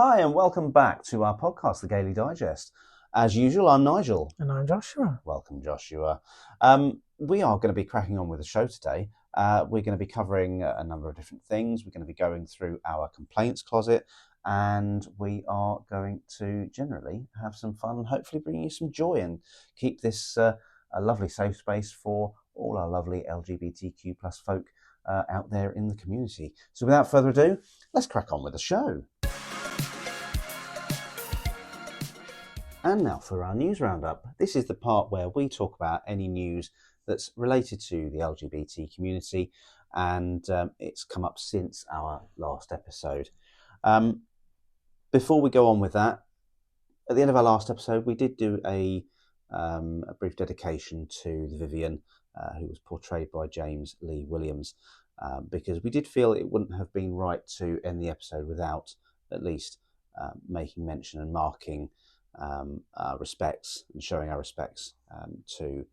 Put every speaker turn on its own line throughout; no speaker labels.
Hi, and welcome back to our podcast, The Gaily Digest. As usual, I'm Nigel.
And I'm Joshua.
Welcome, Joshua. We are going to be cracking on with the show today. We're going to be covering a number of different things. We're going to be going through our complaints closet, and we are going to generally have some fun and hopefully bring you some joy and keep this a lovely safe space for all our lovely LGBTQ plus folk out there in the community. So without further ado, let's crack on with the show. And now for our news roundup. This is the part where we talk about any news that's related to the LGBT community, and it's come up since our last episode. Before we go on with that, at the end of our last episode, we did do a brief dedication to the Vivian, who was portrayed by James Lee Williams, because we did feel it wouldn't have been right to end the episode without at least making mention and marking our respects and showing our respects to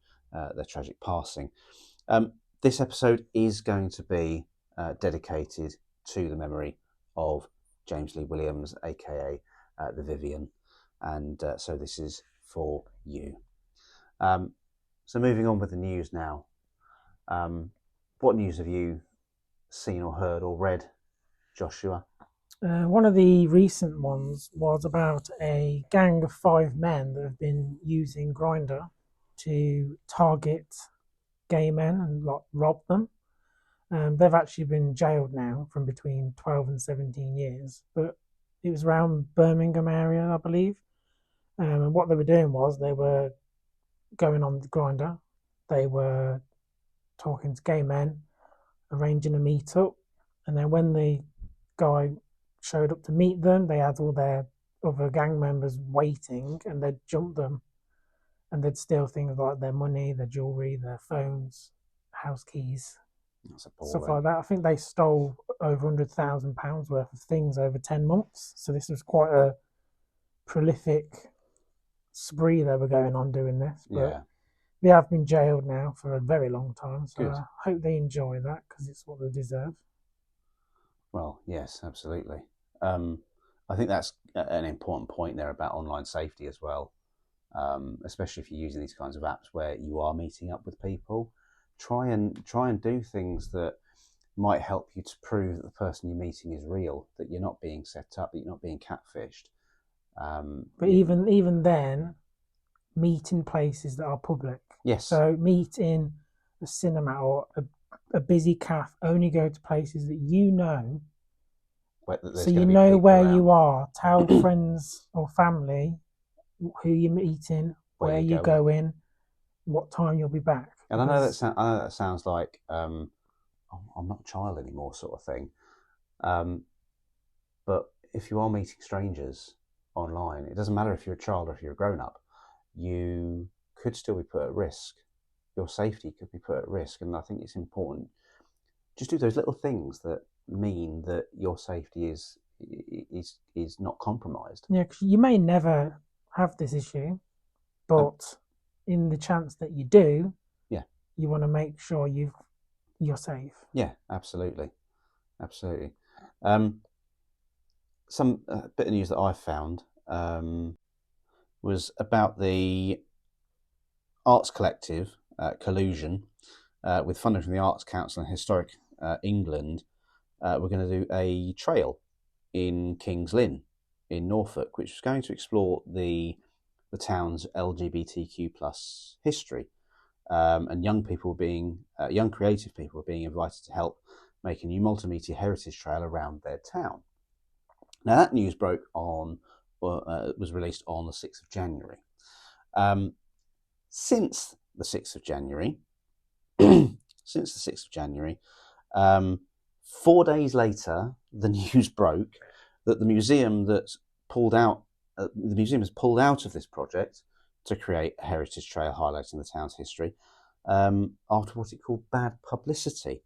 their tragic passing. This episode is going to be dedicated to the memory of James Lee Williams, aka the Vivian, and so this is for you. So moving on with the news now. What news have you seen or heard or read, Joshua?
One of the recent ones was about a gang of 5 men that have been using Grindr to target gay men and rob them. They've actually been jailed now from between 12 and 17 years, but it was around Birmingham area, I believe. And what they were doing was they were going on Grindr, they were talking to gay men, arranging a meet-up, and then when the guy showed up to meet them, they had all their other gang members waiting, and they'd jump them and they'd steal things like their money, their jewellery, their phones, house keys, stuff like that. I think they stole over £100,000 worth of things over 10 months. So this was quite a prolific spree they were going on doing this. But they have been jailed now for a very long time. So I hope they enjoy that, because it's what they deserve.
Well, yes, absolutely. I think that's an important point there about online safety as well, especially if you're using these kinds of apps where you are meeting up with people. Try and do things that might help you to prove that the person you're meeting is real, that you're not being set up, that you're not being catfished.
But even then, meet in places that are public.
Yes.
So meet in a cinema or a busy cafe. Only go to places that you know. So you know where you are. Tell friends or family who you're meeting, where you're going, what time you'll be back.
And I know that sounds like I'm not a child anymore, sort of thing. But if you are meeting strangers online, it doesn't matter if you're a child or if you're a grown-up, you could still be put at risk. Your safety could be put at risk, and I think it's important. Just do those little things that mean that your safety is not compromised.
Yeah, because you may never have this issue, but in the chance that you do, you want to make sure you're safe.
Yeah, absolutely. Some bit of news that I found was about the arts collective Collusion, with funding from the Arts Council and Historic England. We're going to do a trail in King's Lynn in Norfolk, which is going to explore the town's LGBTQ plus history, and young creative people are being invited to help make a new multimedia heritage trail around their town. Now that news was released on the 6th of January. Since the 6th of January, 4 days later, the news broke that the museum has pulled out of this project to create a heritage trail highlighting the town's history after what it called bad publicity.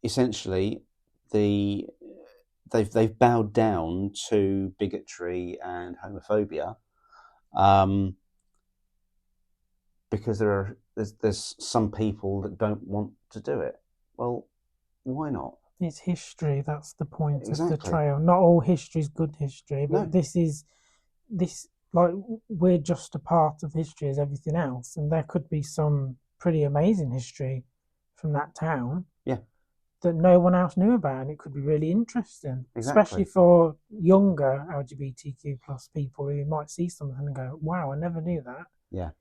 Essentially, they've bowed down to bigotry and homophobia, because there's some people that don't want to do it. Well, why not?
It's history. That's the point of the
Exactly.
trail. Not all history is good history,
No.
but this like we're just a part of history as everything else, and there could be some pretty amazing history from that town.
Yeah.
That no one else knew about, and it could be really interesting, especially
Exactly.
for younger LGBTQ plus people who might see something and go, "Wow, I never knew that."
Yeah.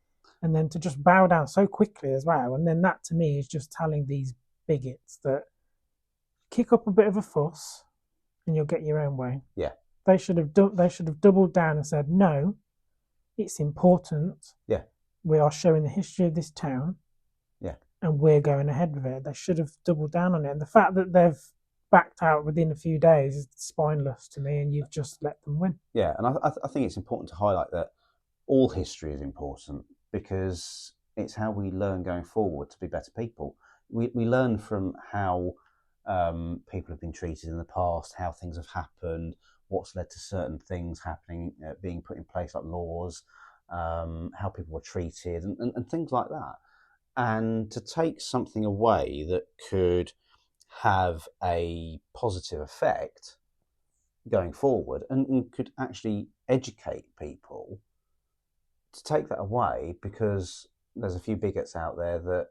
And then to just bow down so quickly as well, and then that to me is just telling these bigots that kick up a bit of a fuss, and you'll get your own way.
Yeah.
They should have doubled down and said, "No, it's important.
Yeah.
We are showing the history of this town,
Yeah.
and we're going ahead with it." They should have doubled down on it. And the fact that they've backed out within a few days is spineless to me, and you've just let them win.
Yeah. And I think it's important to highlight that all history is important because it's how we learn going forward to be better people. We learn from how people have been treated in the past, how things have happened, what's led to certain things happening, being put in place, like laws, how people were treated, and things like that. And to take something away that could have a positive effect going forward and could actually educate people, to take that away because there's a few bigots out there that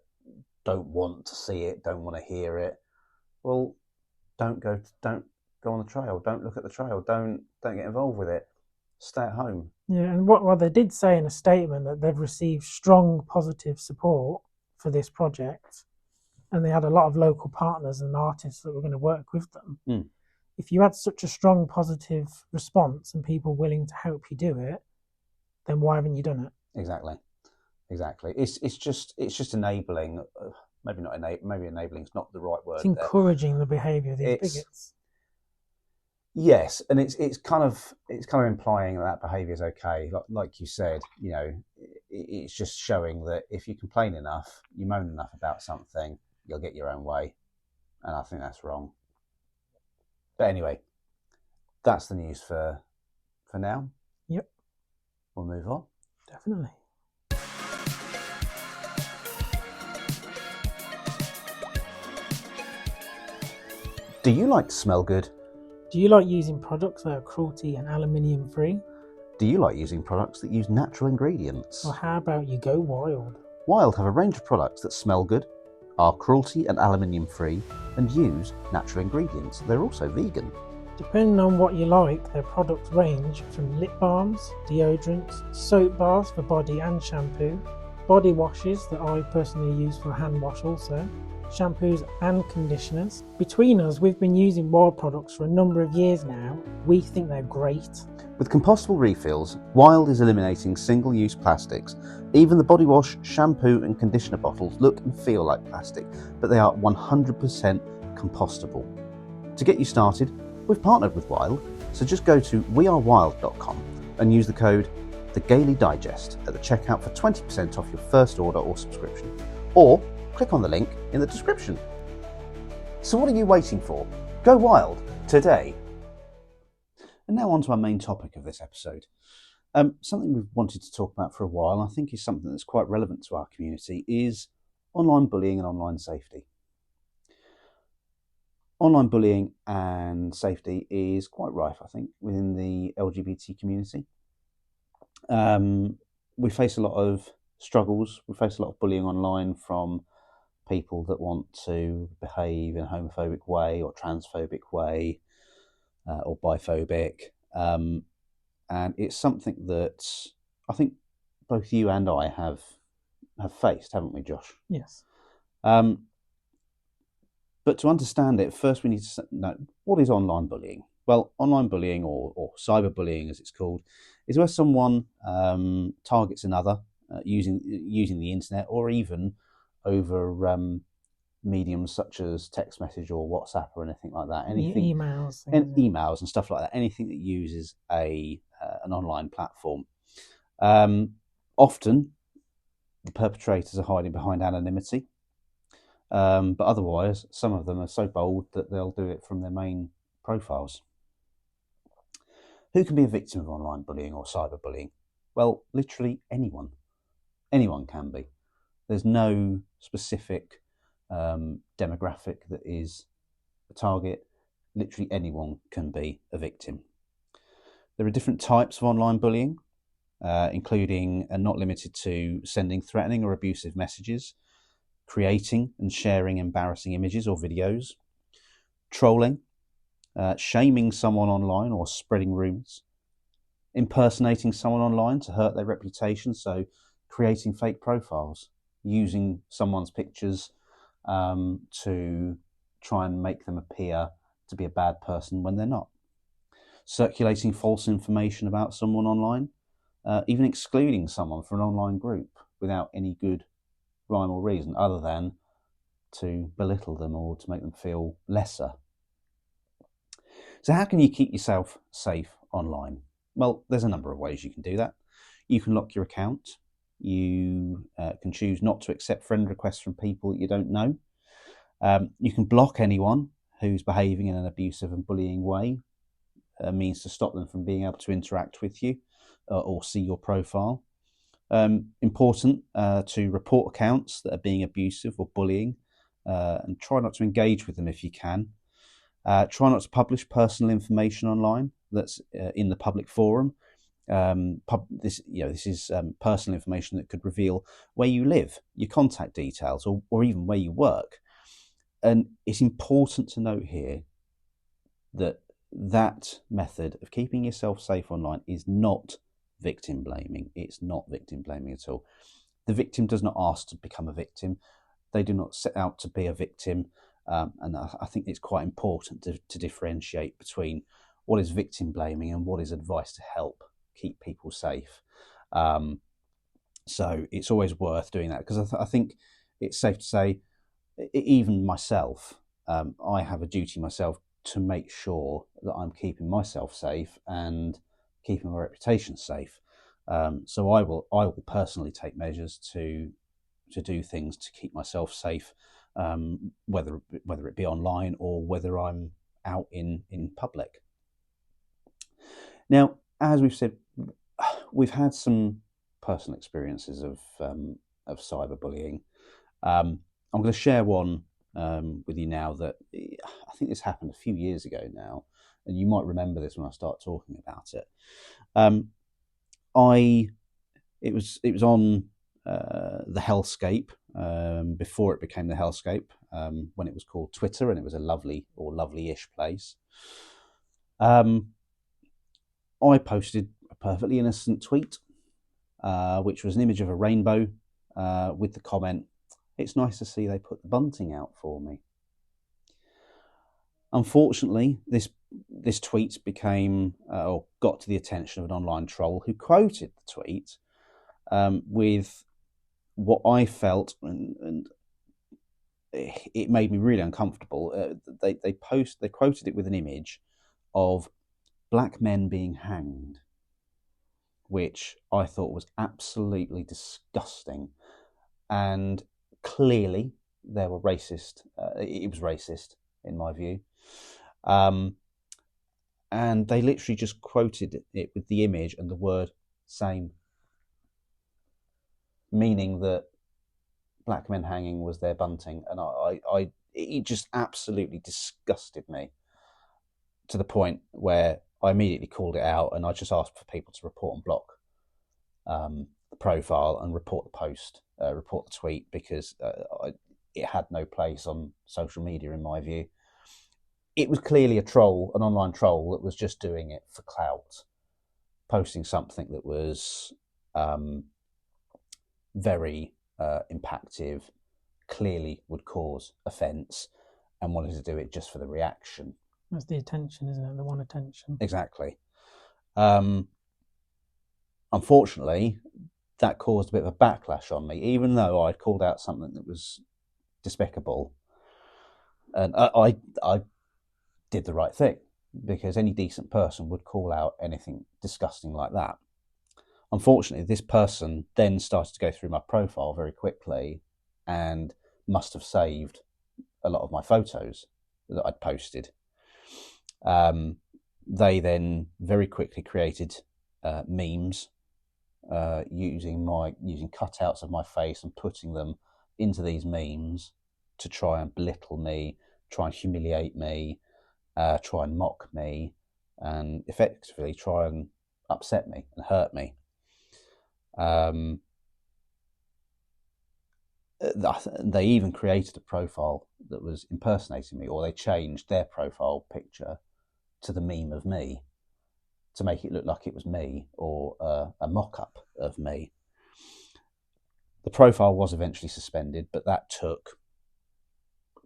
don't want to see it, don't want to hear it. Well, don't go on the trail. Don't look at the trail. Don't get involved with it. Stay at home.
Yeah, and what they did say in a statement that they've received strong positive support for this project, and they had a lot of local partners and artists that were going to work with them.
Mm.
If you had such a strong positive response and people willing to help you do it, then why haven't you done it?
Exactly. It's just enabling. Maybe not enable. Maybe enabling is not the right word.
It's encouraging the behaviour of these bigots.
Yes, and it's kind of implying that behaviour is okay. Like you said, it's just showing that if you complain enough, you moan enough about something, you'll get your own way, and I think that's wrong. But anyway, that's the news for now.
Yep.
We'll move on.
Definitely.
Do you like to smell good?
Do you like using products that are cruelty and aluminium free?
Do you like using products that use natural ingredients?
Or how about you go wild?
Wild have a range of products that smell good, are cruelty and aluminium free, and use natural ingredients. They're also vegan.
Depending on what you like, their products range from lip balms, deodorants, soap bars for body and shampoo, body washes that I personally use for hand wash also, shampoos and conditioners. Between us, we've been using Wild products for a number of years now. We think they're great.
With compostable refills, Wild is eliminating single-use plastics. Even the body wash, shampoo and conditioner bottles look and feel like plastic, but they are 100% compostable. To get you started, we've partnered with Wild, so just go to wearewild.com and use the code TheGailyDigest at the checkout for 20% off your first order or subscription. Or click on the link in the description. So what are you waiting for? Go wild today. And now on to our main topic of this episode. Something we've wanted to talk about for a while, and I think is something that's quite relevant to our community, is online bullying and online safety. Online bullying and safety is quite rife, I think, within the LGBT community. We face a lot of struggles. We face a lot of bullying online from people that want to behave in a homophobic way or transphobic way or biphobic. And it's something that I think both you and I have faced, haven't we, Josh?
Yes.
But to understand it, first we need to know, what is online bullying? Well, online bullying, or cyberbullying as it's called, is where someone targets another using the internet, or even over mediums such as text message or WhatsApp or anything like that. Anything,
emails,
emails and stuff like that. Anything that uses an online platform. Often, the perpetrators are hiding behind anonymity, but otherwise, some of them are so bold that they'll do it from their main profiles. Who can be a victim of online bullying or cyberbullying? Well, literally anyone. Anyone can be. There's no specific demographic that is a target. Literally anyone can be a victim. There are different types of online bullying, including and not limited to sending threatening or abusive messages, creating and sharing embarrassing images or videos, trolling, shaming someone online or spreading rumours, impersonating someone online to hurt their reputation, so creating fake profiles, using someone's pictures to try and make them appear to be a bad person when they're not, circulating false information about someone online, even excluding someone from an online group without any good rhyme or reason other than to belittle them or to make them feel lesser. So how can you keep yourself safe online? Well, there's a number of ways you can do that. You can lock your account. You can choose not to accept friend requests from people that you don't know. You can block anyone who's behaving in an abusive and bullying way, means to stop them from being able to interact with you or see your profile. Important to report accounts that are being abusive or bullying, and try not to engage with them if you can. Try not to publish personal information online that's in the public forum. This is personal information that could reveal where you live, your contact details, or even where you work. And it's important to note here that that method of keeping yourself safe online is not victim blaming. It's not victim blaming at all. The victim does not ask to become a victim. They do not set out to be a victim. And I think it's quite important to differentiate between what is victim blaming and what is advice to help keep people safe. So it's always worth doing that, because I think it's safe to say, even myself, I have a duty myself to make sure that I'm keeping myself safe and keeping my reputation safe. So I will personally take measures to do things to keep myself safe, whether it be online or whether I'm out in public. Now, as we've said, we've had some personal experiences of cyberbullying. I'm going to share one with you now that I think this happened a few years ago now, and you might remember this when I start talking about it. It was on the hellscape before it became the hellscape, when it was called Twitter, and it was a lovely-ish place. I posted a perfectly innocent tweet, which was an image of a rainbow with the comment, "It's nice to see they put the bunting out for me." Unfortunately, this tweet became or got to the attention of an online troll who quoted the tweet with what I felt, and it made me really uncomfortable. They quoted it with an image of black men being hanged, which I thought was absolutely disgusting, and clearly there were racist. It was racist in my view, and they literally just quoted it with the image and the word "same," meaning that black men hanging was their bunting, and it just absolutely disgusted me to the point where I immediately called it out, and I just asked for people to report and block the profile and report the post, report the tweet, because it had no place on social media in my view. It was clearly a troll, an online troll that was just doing it for clout, posting something that was very impactful, clearly would cause offence, and wanted to do it just for the reaction.
That's the attention, isn't it? The one attention.
Exactly. Unfortunately, that caused a bit of a backlash on me, even though I'd called out something that was despicable. And I did the right thing, because any decent person would call out anything disgusting like that. Unfortunately, this person then started to go through my profile very quickly and must have saved a lot of my photos that I'd posted. They then very quickly created memes using cutouts of my face and putting them into these memes to try and belittle me, try and humiliate me, try and mock me, and effectively try and upset me and hurt me. They even created a profile that was impersonating me, or they changed their profile picture to the meme of me to make it look like it was me, or a mock-up of me. The profile was eventually suspended, but that took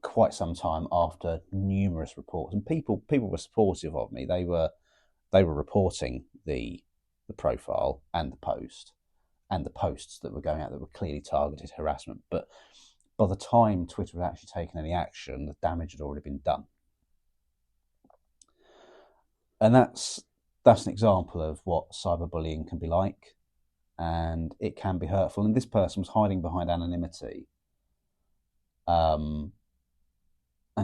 quite some time after numerous reports, and people were supportive of me. They were reporting the profile and the post and the posts that were going out that were clearly targeted harassment. But by the time Twitter had actually taken any action, the damage had already been done. And that's an example of what cyberbullying can be like, and it can be hurtful. And this person was hiding behind anonymity, and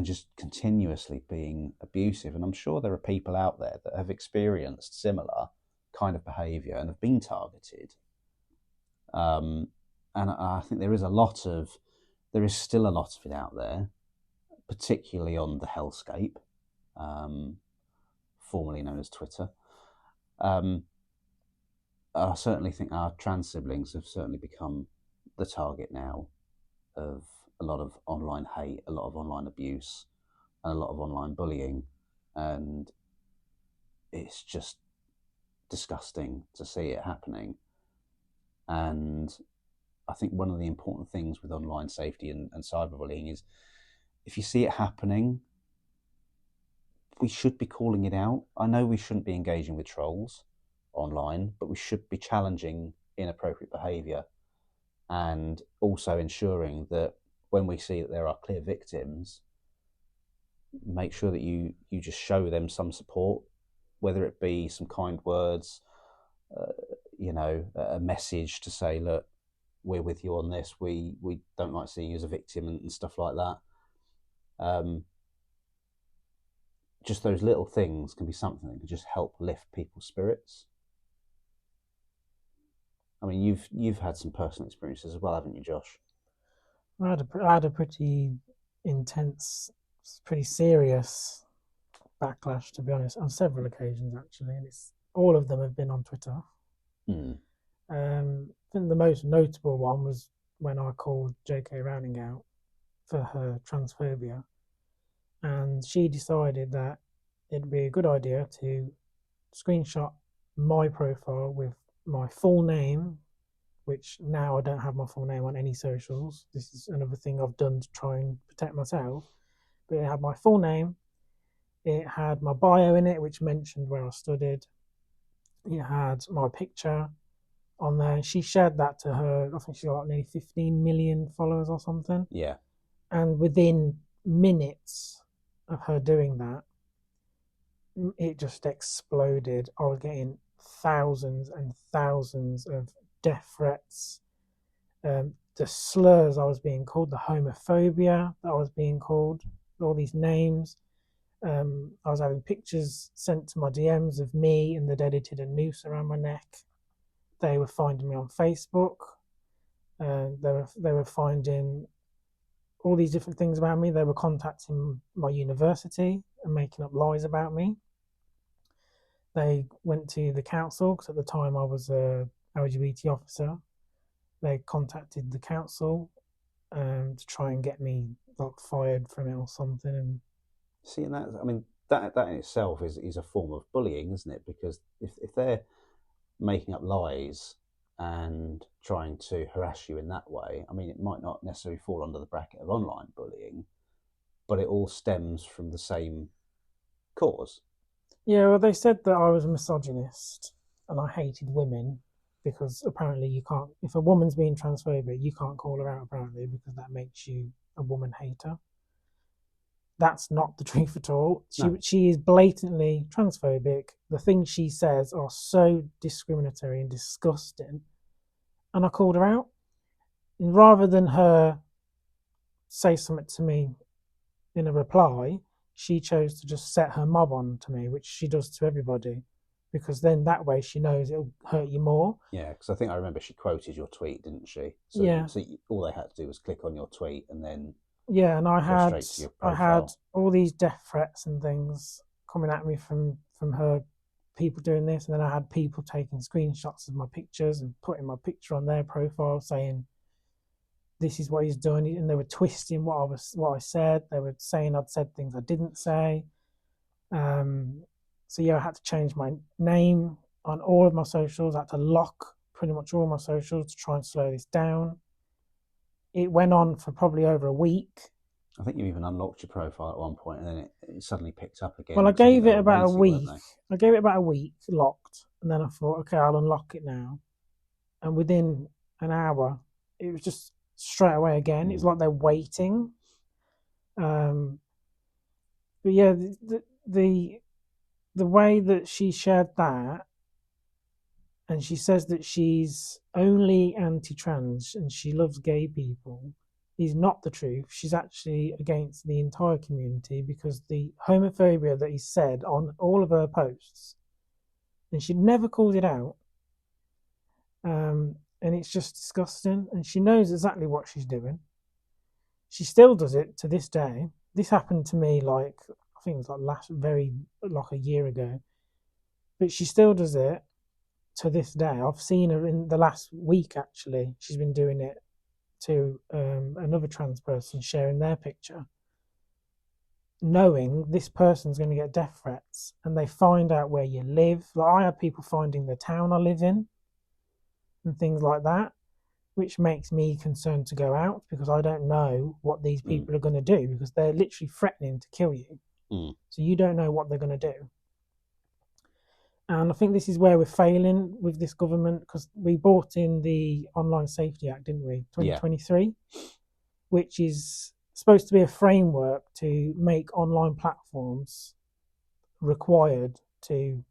just continuously being abusive. And I'm sure there are people out there that have experienced similar kind of behaviour and have been targeted. And I think there is still a lot of it out there, particularly on the hellscape, formerly known as Twitter. I certainly think our trans siblings have certainly become the target now of a lot of online hate, a lot of online abuse, and a lot of online bullying. And it's just disgusting to see it happening. And I think one of the important things with online safety and cyberbullying is, if you see it happening, we should be calling it out. I know we shouldn't be engaging with trolls online, but we should be challenging inappropriate behaviour, and also ensuring that when we see that there are clear victims, make sure that you just show them some support, whether it be some kind words, a message to say, look, we're with you on this. We don't like seeing you as a victim and stuff like that. Just those little things can be something that can just help lift people's spirits. I mean, you've had some personal experiences as well, haven't you, Josh?
I had a pretty intense, pretty serious backlash, to be honest, on several occasions actually, and all of them have been on Twitter. I think the most notable one was when I called J.K. Rowling out for her transphobia, and she decided that it'd be a good idea to screenshot my profile with my full name, which now I don't have my full name on any socials. This is another thing I've done to try and protect myself. But it had my full name, it had my bio in it, which mentioned where I studied, it had my picture on there. She shared that to her, I think she got like nearly 15 million followers or something.
Yeah.
And within minutes of her doing that, it just exploded. I was getting thousands and thousands of death threats, the slurs I was being called, the homophobia that I was being called, all these names. I was having pictures sent to my DMs of me and they'd edited a noose around my neck. They were finding me on Facebook. They were finding all these different things about me. They were contacting my university and making up lies about me. They went to the council, because at the time I was a LGBT officer. They contacted the council to try and get me fired from it or something. And
see, and that in itself is a form of bullying, isn't it? Because if they're making up lies and trying to harass you in that way, I mean, it might not necessarily fall under the bracket of online bullying, but it all stems from the same cause.
Yeah, well, they said that I was a misogynist and I hated women, because apparently you can't, if a woman's being transphobic, you can't call her out, apparently, because that makes you a woman hater. That's not the truth at all. She is blatantly transphobic. The things she says are so discriminatory and disgusting. And I called her out. And rather than her say something to me in a reply, she chose to just set her mob on to me, which she does to everybody, because then that way she knows it'll hurt you more.
Yeah, because I think I remember she quoted your tweet, didn't she?
Yeah.
So all they had to do was click on your tweet and then
yeah, and
go straight to your
I had
profile.
all these death threats and things coming at me from her, people doing this, and then I had people taking screenshots of my pictures and putting my picture on their profile saying this is what he's done, and they were twisting what I said. They were saying I'd said things I didn't say. Um, so yeah, I had to change my name on all of my socials. I had to lock pretty much all my socials to try and slow this down. It went on for probably over a week.
I think you even unlocked your profile at one point, and then it suddenly picked up again
Well, I
because I think
gave
they
it
were
about a
waiting, weren't
week.
they?
I gave it about a week locked, and then I thought, okay, I'll unlock it now. And within an hour, it was just straight away again. It's
Mm.
like they're waiting. But yeah, the way that she shared that, and she says that she's only anti-trans and she loves gay people, is not the truth. She's actually against the entire community because the homophobia that is said on all of her posts, and she never calls it out. And it's just disgusting. And she knows exactly what she's doing. She still does it to this day. This happened to me like I think it was like a year ago. But she still does it to this day. I've seen her in the last week actually. She's been doing it to another trans person sharing their picture, knowing this person's going to get death threats, and they find out where you live. Like I had people finding the town I live in and things like that, which makes me concerned to go out because I don't know what these people are going to do because they're literally threatening to kill you. So you don't know what they're going to do. And I think this is where we're failing with this government because we brought in the Online Safety Act, didn't we? 2023, which is supposed to be a framework to make online platforms required to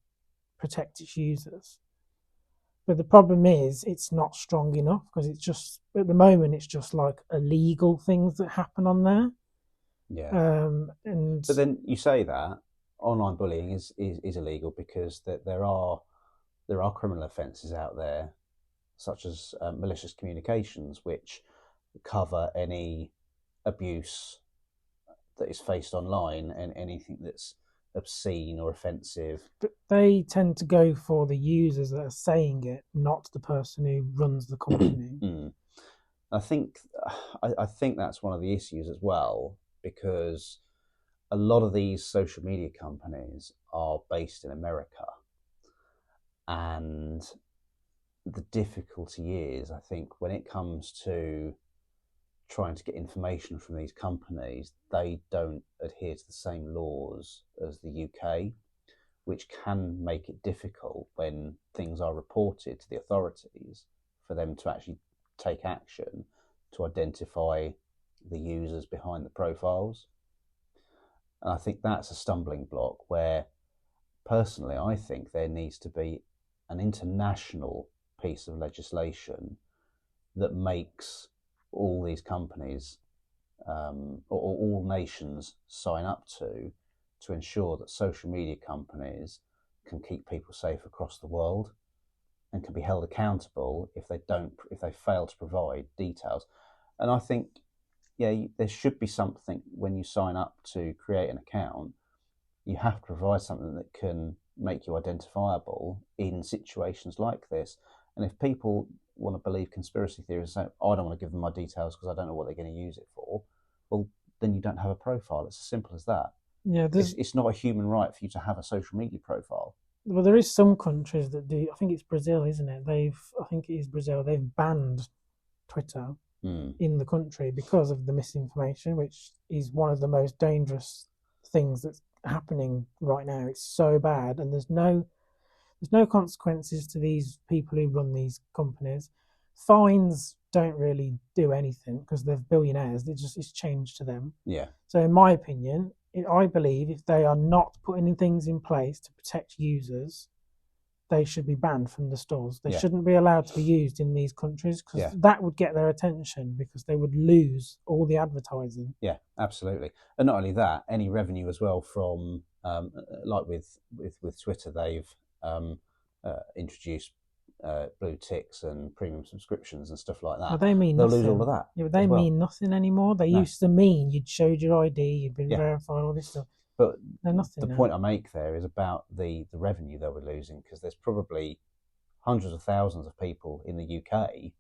protect its users. But the problem is it's not strong enough because it's just at the moment it's just like illegal things that happen on there.
Yeah.
And
But then you say that online bullying is illegal because there are criminal offences out there, such as malicious communications, which cover any abuse that is faced online and anything that's obscene or offensive.
but they tend to go for the users that are saying it, not the person who runs the company.
I think I think that's one of the issues as well, because a lot of these social media companies are based in America, and the difficulty is, I think, when it comes to trying to get information from these companies, they don't adhere to the same laws as the UK, which can make it difficult when things are reported to the authorities for them to actually take action to identify the users behind the profiles. And I think that's a stumbling block where, personally, I think there needs to be an international piece of legislation that makes all these companies or all nations sign up to ensure that social media companies can keep people safe across the world and can be held accountable if they fail to provide details. And I think, yeah, there should be something when you sign up to create an account. You have to provide something that can make you identifiable in situations like this. And if people want to believe conspiracy theories and say, I don't want to give them my details because I don't know what they're going to use it for, well, then you don't have a profile. It's as simple as that.
Yeah,
It's not a human right for you to have a social media profile.
well, there is some countries that do. I think it's Brazil, isn't it? I think it is Brazil. They've banned Twitter in the country because of the misinformation, which is one of the most dangerous things that's happening right now. It's so bad, and there's no consequences to these people who run these companies. Fines don't really do anything because they're billionaires. It's changed to them.
Yeah.
So, in my opinion, I believe if they are not putting things in place to protect users, they should be banned from the stores. They shouldn't be allowed to be used in these countries because that would get their attention because they would lose all the advertising.
Yeah, absolutely. And not only that, any revenue as well from like with Twitter, they've introduced blue ticks and premium subscriptions and stuff like that,
Well, they mean
they'll
nothing.
lose all of that.
Yeah, but they
as well.
mean nothing anymore. They
No.
used to mean you'd showed your ID, you'd been
Yeah.
verified, all this stuff.
But
They're nothing
the
now.
point I make there is about the revenue they'll be losing, because there's probably hundreds of thousands of people in the UK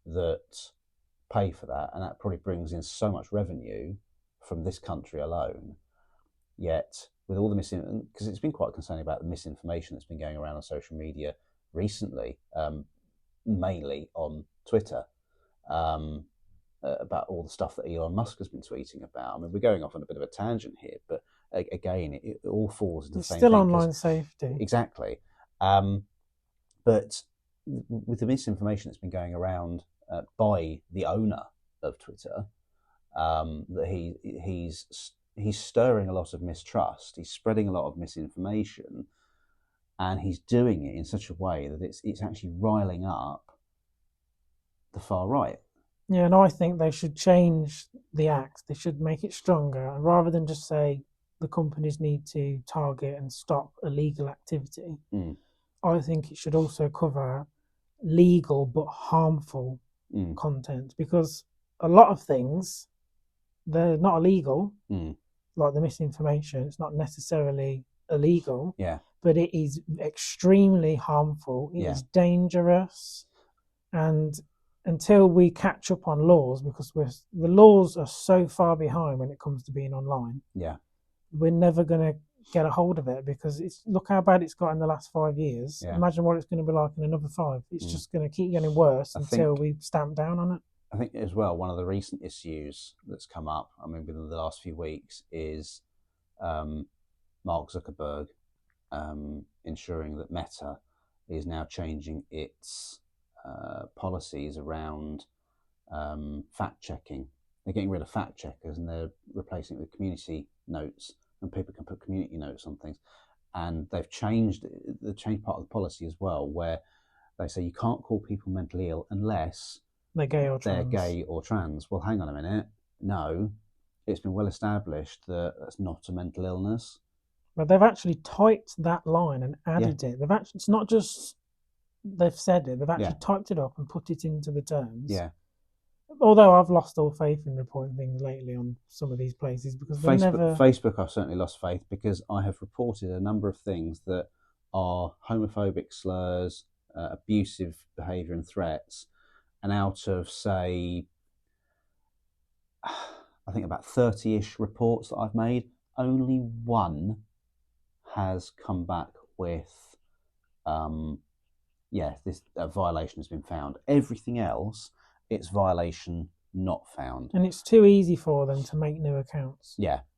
that pay for that, and that probably brings in so much revenue from this country alone. Yet, with all the because it's been quite concerning about the misinformation that's been going around on social media recently, mainly on Twitter, about all the stuff that Elon Musk has been tweeting about. I mean, we're going off on a bit of a tangent here, but again, it all falls into the same thing.
It's still online safety.
Exactly. But with the misinformation that's been going around by the owner of Twitter, that he's stirring a lot of mistrust, he's spreading a lot of misinformation, and he's doing it in such a way that it's actually riling up the far right.
Yeah, and I think they should change the act. They should make it stronger, and rather than just say the companies need to target and stop illegal activity, I think it should also cover legal but harmful content, because a lot of things, they're not illegal, like the misinformation. It's not necessarily illegal, but it is extremely harmful. It is dangerous, and until we catch up on laws, because the laws are so far behind when it comes to being online, we're never going to get a hold of it, because look how bad it's got in the last 5 years. Imagine what it's going to be like in another 5. It's just going to keep getting worse until we stamp down on it.
I think as well, one of the recent issues that's come up, I mean, within the last few weeks, is Mark Zuckerberg ensuring that Meta is now changing its policies around fact checking. They're getting rid of fact checkers and they're replacing it with community notes, and people can put community notes on things. And they've changed part of the policy as well, where they say you can't call people mentally ill unless
they're gay or trans.
Well, hang on a minute. No, it's been well established that that's not a mental illness.
But they've actually typed that line and added it. It's not just they've said it, they've actually typed it up and put it into the terms. Although I've lost all faith in reporting things lately on some of these places, because
Facebook I've certainly lost faith, because I have reported a number of things that are homophobic slurs, abusive behaviour and threats, and out of, say, I think about 30-ish reports that I've made, only one has come back with this violation has been found. Everything else, it's violation not found.
And it's too easy for them to make new accounts.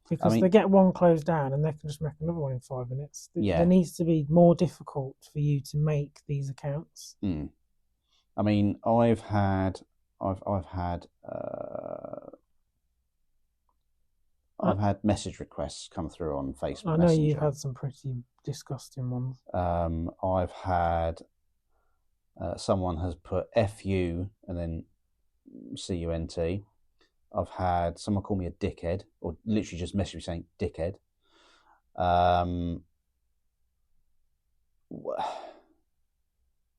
Because they get one closed down and they can just make another one in 5 minutes. There needs to be more difficult for you to make these accounts.
I mean, I've had message requests come through on Facebook.
I know you've had some pretty disgusting ones.
I've had someone has put FU and then CUNT. I've had someone call me a dickhead, or literally just message me saying dickhead.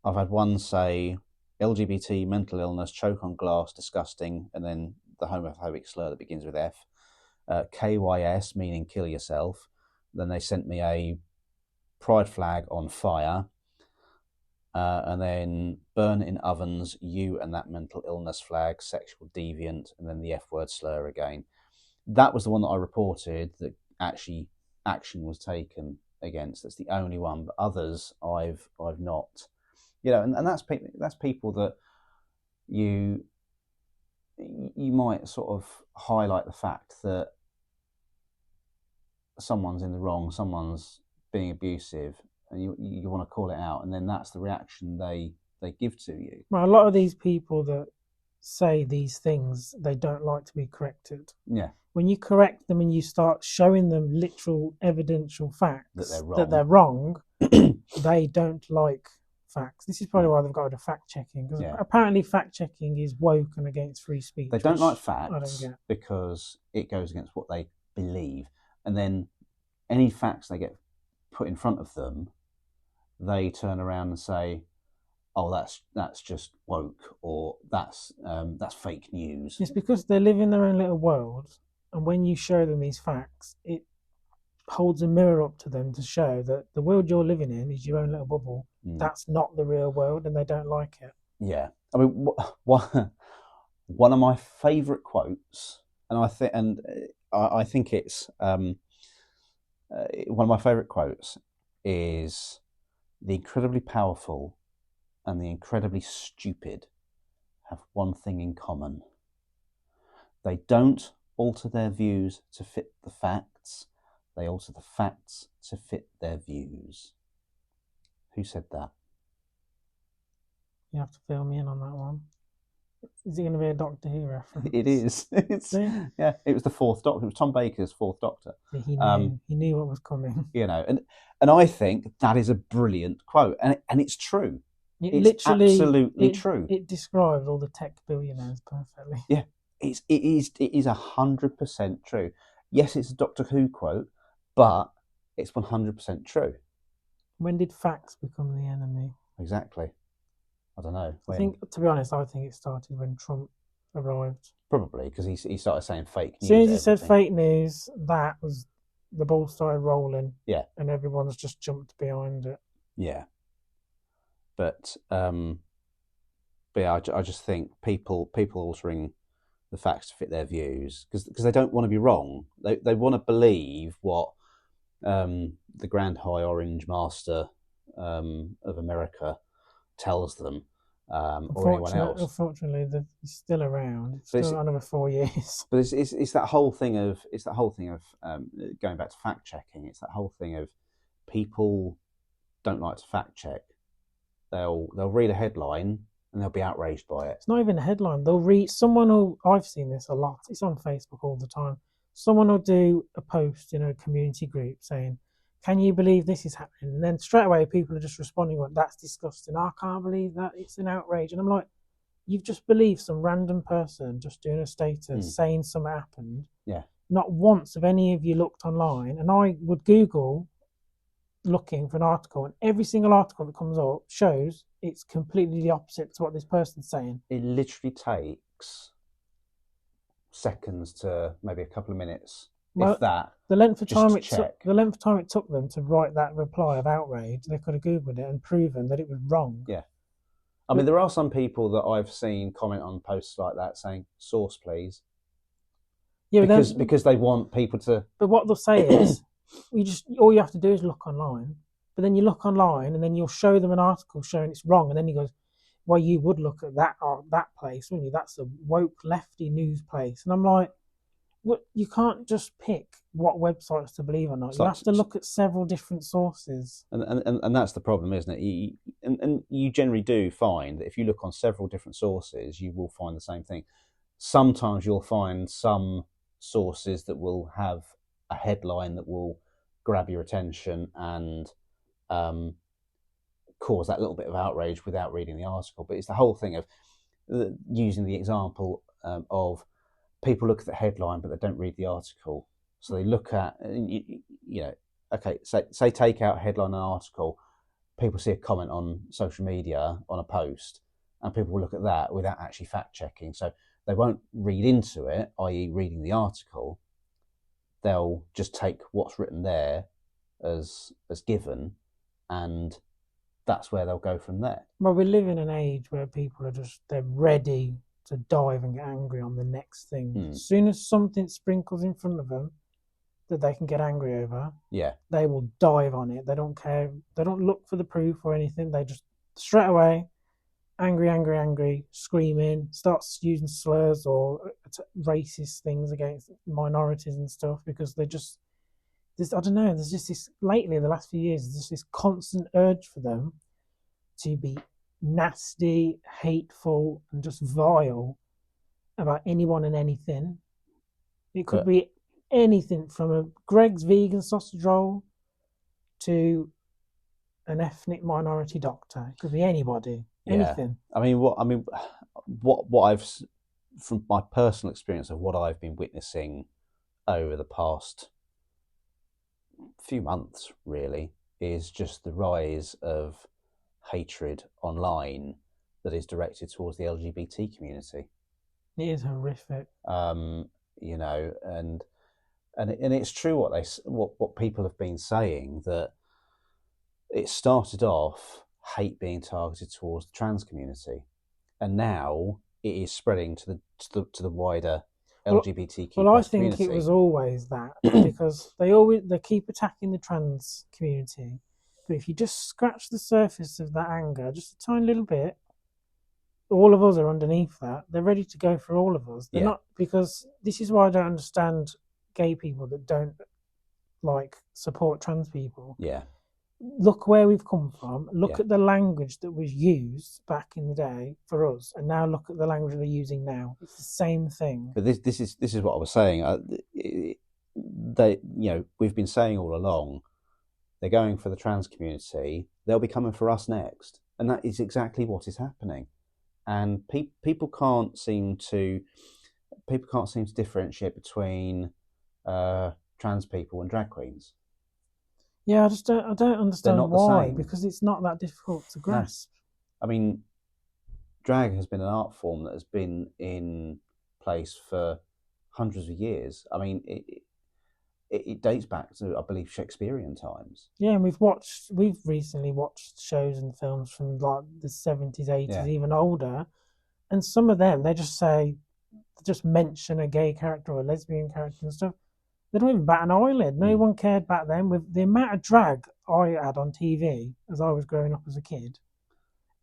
I've had one say LGBT, mental illness, choke on glass, disgusting, and then the homophobic slur that begins with F. KYS, meaning kill yourself. Then they sent me a pride flag on fire. And then burn in ovens, you and that mental illness flag, sexual deviant, and then the F word slur again. That was the one that I reported that actually action was taken against. That's the only one, but others I've not. And that's people that you might sort of highlight the fact that someone's in the wrong, someone's being abusive, and you want to call it out, and then that's the reaction they give to you.
Well, a lot of these people that say these things, they don't like to be corrected. When you correct them and you start showing them literal evidential facts that they're wrong, they don't like facts. This is probably why they've got rid of fact checking, because apparently fact checking is woke and against free speech.
They don't like facts
I don't get.
Because it goes against what they believe, and then any facts they get put in front of them, they turn around and say, oh, that's just woke, or that's fake news.
It's because they live in their own little world, and when you show them these facts, it holds a mirror up to them to show that the world you're living in is your own little bubble. That's not the real world, and they don't like it.
Yeah, I mean, one of my favourite quotes, and I think it's one of my favourite quotes is, "The incredibly powerful and the incredibly stupid have one thing in common: they don't alter their views to fit the facts. They alter the facts to fit their views." Who said that?
You have to fill me in on that one. Is it going to be a Doctor Who reference?
It is. Yeah. It was the Fourth Doctor. It was Tom Baker's Fourth Doctor.
He knew. He knew what was coming.
You know, and I think that is a brilliant quote, and it's true. It's
literally
absolutely true.
It describes all the tech billionaires perfectly.
Yeah, it is 100% true. Yes, it's a Doctor Who quote, but it's 100% true.
When did facts become the enemy?
Exactly. I don't know.
I think, to be honest, I think it started when Trump arrived.
Probably because he started saying fake news.
As soon as he said fake news, that was the ball started rolling.
Yeah,
and everyone's just jumped behind it.
Yeah, but yeah, I just think people altering the facts to fit their views because they don't want to be wrong. They want to believe what the Grand High Orange Master of America tells them, or anyone else.
Unfortunately, he's still around. It's still another 4 years.
But it's that whole thing of going back to fact checking. It's that whole thing of people don't like to fact check. They'll read a headline and they'll be outraged by it.
It's not even a headline. They'll read I've seen this a lot. It's on Facebook all the time. Someone will do a post in a community group saying, "Can you believe this is happening?" And then straight away people are just responding, "Well, that's disgusting. I can't believe that. It's an outrage." And I'm like, you've just believed some random person just doing a status saying something happened.
Yeah.
Not once have any of you looked online. And I would Google looking for an article, and every single article that comes up shows it's completely the opposite to what this person's saying.
It literally takes seconds to maybe a couple of minutes, if that.
The length of time it took them to write that reply of outrage, they could have Googled it and proven that it was wrong.
Yeah. I mean, there are some people that I've seen comment on posts like that saying, "Source, please." Yeah, because they want people to.
But what they'll say is, all you have to do is look online. But then you look online, and then you'll show them an article showing it's wrong, and then he goes, "Well, you would look at that place, wouldn't you? That's a woke lefty news place." And I'm like, you can't just pick what websites to believe or not. You have to look at several different sources.
And that's the problem, isn't it? And you generally do find that if you look on several different sources, you will find the same thing. Sometimes you'll find some sources that will have a headline that will grab your attention and cause that little bit of outrage without reading the article. But it's the whole thing of using the example of people look at the headline, but they don't read the article. So they look at, okay, say take out headline and article, people see a comment on social media on a post, and people will look at that without actually fact checking. So they won't read into it, i.e. reading the article. They'll just take what's written there as given, and that's where they'll go from there.
Well, we live in an age where people they're ready to dive and get angry on the next thing. As soon as something sprinkles in front of them that they can get angry over, they will dive on it. They don't care. They don't look for the proof or anything. They just straight away, angry, screaming, starts using slurs or racist things against minorities and stuff because I don't know, there's just this, lately, the last few years, there's just this constant urge for them to be nasty, hateful, and just vile about anyone and anything. It could be anything from a Greg's vegan sausage roll to an ethnic minority doctor. It could be anybody, anything.
I mean, what I've, from my personal experience of what I've been witnessing over the past few months, really, is just the rise of hatred online that is directed towards the LGBT community.
It is horrific.
You know, and it's true what people have been saying, that it started off hate being targeted towards the trans community, and now it is spreading to the wider LGBTQ
Well, I
plus
think
community.
it was always that, because they keep attacking the trans community, but if you just scratch the surface of that anger just a tiny little bit, all of us are underneath that. They're ready to go for all of us. They're not, because this is why I don't understand gay people that don't like support trans people.
Yeah.
Look where we've come from. Look at the language that was used back in the day for us, and now look at the language they're using now. It's the same thing.
But this is what I was saying. We've been saying all along, they're going for the trans community. They'll be coming for us next, and that is exactly what is happening. And people can't seem to differentiate between trans people and drag queens.
Yeah, I don't understand why, because it's not that difficult to grasp.
No. I mean, drag has been an art form that has been in place for hundreds of years. I mean, it dates back to, I believe, Shakespearean times.
Yeah, and we've recently watched shows and films from like the 70s, 80s, even older, and some of them they just mention a gay character or a lesbian character and stuff. They don't even bat an eyelid. No one cared back then. With the amount of drag I had on TV as I was growing up as a kid,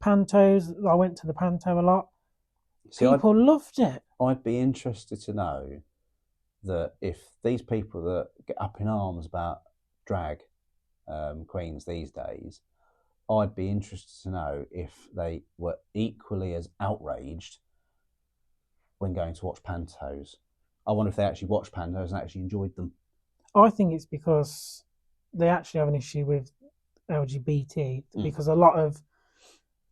pantos, I went to the panto a lot. People loved it.
I'd be interested to know that if these people that get up in arms about drag queens these days, I'd be interested to know if they were equally as outraged when going to watch pantos. I wonder if they actually watched pantos and actually enjoyed them.
I think it's because they actually have an issue with LGBT, because a lot of,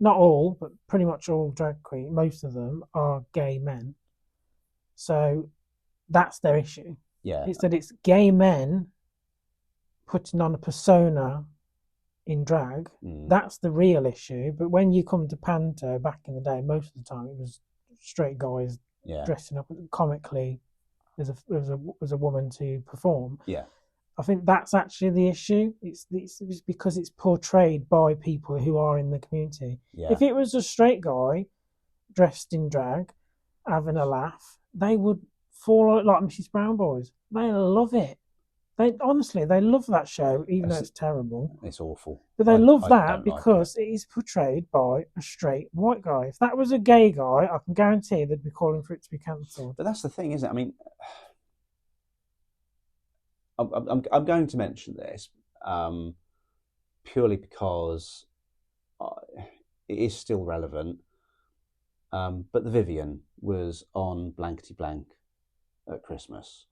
not all, but pretty much all drag queens, most of them are gay men. So that's their issue.
Yeah.
It's that it's gay men putting on a persona in drag. That's the real issue. But when you come to panto back in the day, most of the time it was straight guys dressing up comically as a woman to perform.
Yeah.
I think that's actually the issue. It's because it's portrayed by people who are in the community.
Yeah.
If it was a straight guy dressed in drag, having a laugh, they would fall like Mrs. Brown Boys. They love it. They love that show, even though it's terrible.
It's awful.
But they love that because it is portrayed by a straight white guy. If that was a gay guy, I can guarantee they'd be calling for it to be cancelled.
But that's the thing, isn't it? I mean, I'm going to mention this purely because it is still relevant. But the Vivian was on blankety blank at Christmas.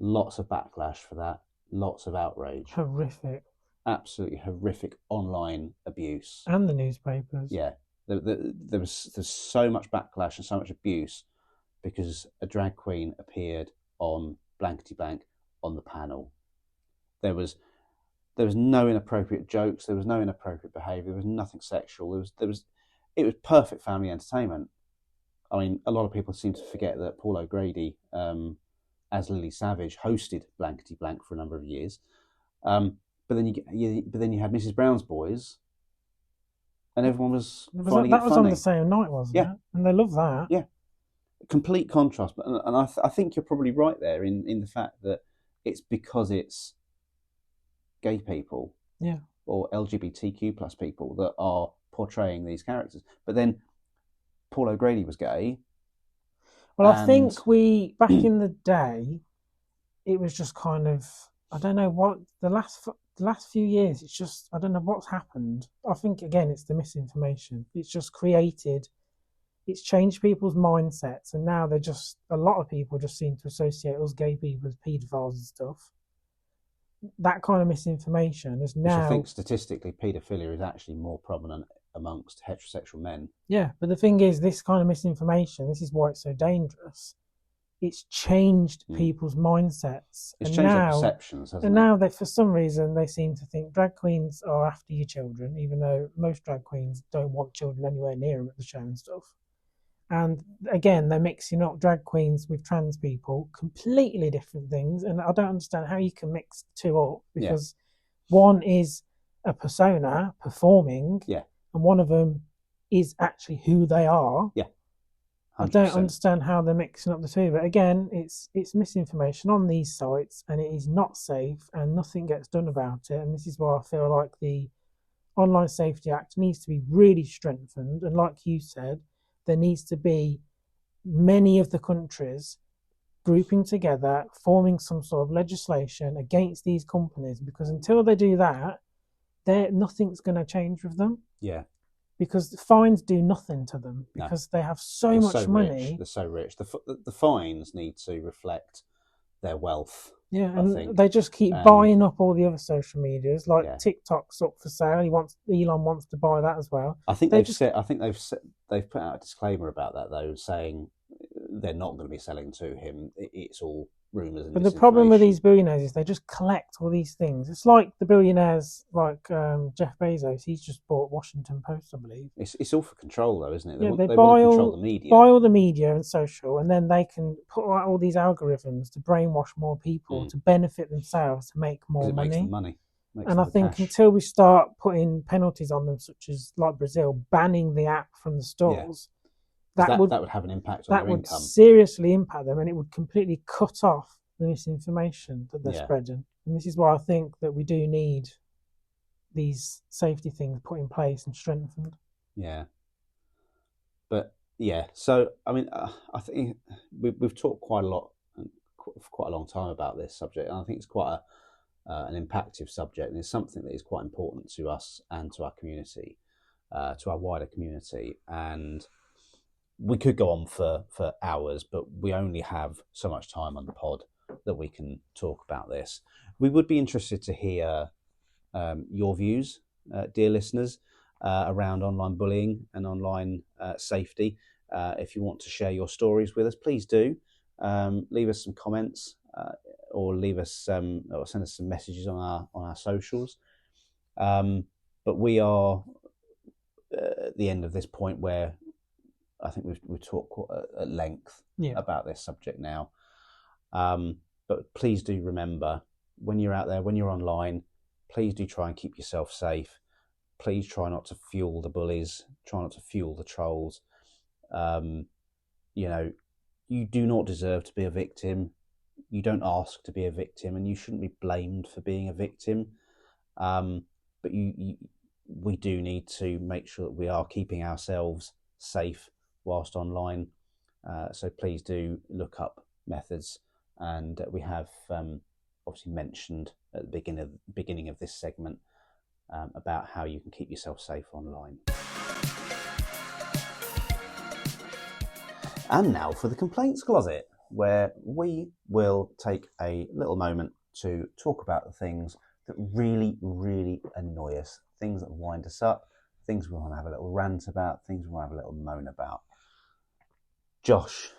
Lots of backlash for that. Lots of outrage.
Horrific.
Absolutely horrific online abuse.
And the newspapers.
Yeah. There's so much backlash and so much abuse because a drag queen appeared on blankety blank on the panel. There was no inappropriate jokes. There was no inappropriate behaviour. There was nothing sexual. It was perfect family entertainment. I mean, a lot of people seem to forget that Paul O'Grady, as Lily Savage, hosted blankety blank for a number of years. But then you had Mrs. Brown's Boys, and everyone was finding it funny. That was
on the same night, wasn't it? And they love that.
Yeah, complete contrast. And I think you're probably right there in the fact that it's because it's gay people, or LGBTQ plus people that are portraying these characters. But then Paul O'Grady was gay.
Well, I think back in the day, it was just kind of, I don't know what, the last few years, it's just, I don't know what's happened. I think, again, it's the misinformation. It's just it's changed people's mindsets, and now a lot of people just seem to associate us gay people as paedophiles and stuff. That kind of misinformation is now...
Which I think statistically, paedophilia is actually more prominent amongst heterosexual men.
Yeah, but the thing is, this kind of misinformation, this is why it's so dangerous. it's changed people's mindsets.
It's changed their perceptions, hasn't it?
And now they, for some reason, they seem to think drag queens are after your children, even though most drag queens don't want children anywhere near them at the show and stuff. And again, they're mixing up drag queens with trans people, completely different things. And I don't understand how you can mix the two up, because one is a persona performing, and one of them is actually who they are.
100%.
I don't understand how they're mixing up the two. But again, it's misinformation on these sites, and it is not safe, and nothing gets done about it. And this is why I feel like the Online Safety Act needs to be really strengthened. And like you said, there needs to be many of the countries grouping together, forming some sort of legislation against these companies, because until they do that, nothing's going to change with them.
Yeah.
Because the fines do nothing to them, because they have so much money.
They're so rich. The fines need to reflect their wealth.
Yeah, and they just keep buying up all the other social medias. Like TikTok's up for sale. Elon wants to buy that as well.
I think they've put out a disclaimer about that, though, saying they're not going to be selling to him. It's all rumours and
But the problem with these billionaires is they just collect all these things. It's like the billionaires, like Jeff Bezos. He's just bought Washington Post, I believe.
It's all for control, though, isn't it?
They
want to control the media.
Buy all the media and social, and then they can put out all these algorithms to brainwash more people to benefit themselves, to make more money.
Makes them money.
And I think until we start putting penalties on them, such as like Brazil banning the app from the stores, that would have an impact on their income. That would seriously impact them, and it would completely cut off the misinformation that they're spreading. And this is why I think that we do need these safety things put in place and strengthened.
Yeah. But so I mean, I think we've talked quite a lot for quite a long time about this subject, and I think it's quite an impactful subject, and it's something that is quite important to us and to our community, to our wider community. And we could go on for hours, but we only have so much time on the pod that we can talk about this. We would be interested to hear your views, dear listeners, around online bullying and online safety. If you want to share your stories with us, please do. Leave us some comments, or leave us or send us some messages on our socials. But we are at the end of this point where I think we've talked at length about this subject now. But please do remember, when you're out there, when you're online, please do try and keep yourself safe. Please try not to fuel the bullies. Try not to fuel the trolls. You do not deserve to be a victim. You don't ask to be a victim, and you shouldn't be blamed for being a victim. But we do need to make sure that we are keeping ourselves safe whilst online. So please do look up methods, and we have obviously mentioned at the beginning of this segment about how you can keep yourself safe online. And now for the complaints closet, where we will take a little moment to talk about the things that really, really annoy us, things that wind us up, things we want to have a little rant about, things we want to have a little moan about. Josh,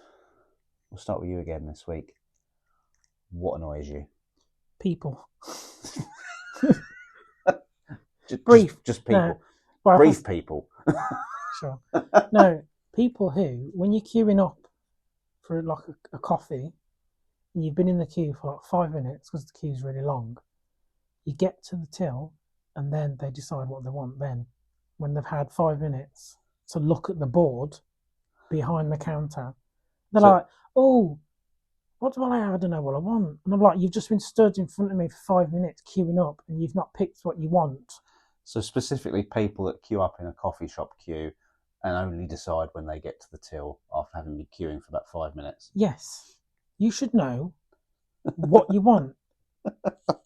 we'll start with you again this week. What annoys you?
People.
Just people.
No.
Brief people.
Sure. No, people who, when you're queuing up for like a coffee, and you've been in the queue for like 5 minutes because the queue's really long, you get to the till, and then they decide what they want then, when they've had 5 minutes to look at the board behind the counter. They're like, oh, what do I have? I don't know what I want. And I'm like, you've just been stood in front of me for 5 minutes queuing up, and you've not picked what you want.
So specifically people that queue up in a coffee shop queue and only decide when they get to the till after having been queuing for about 5 minutes.
Yes. You should know what you want.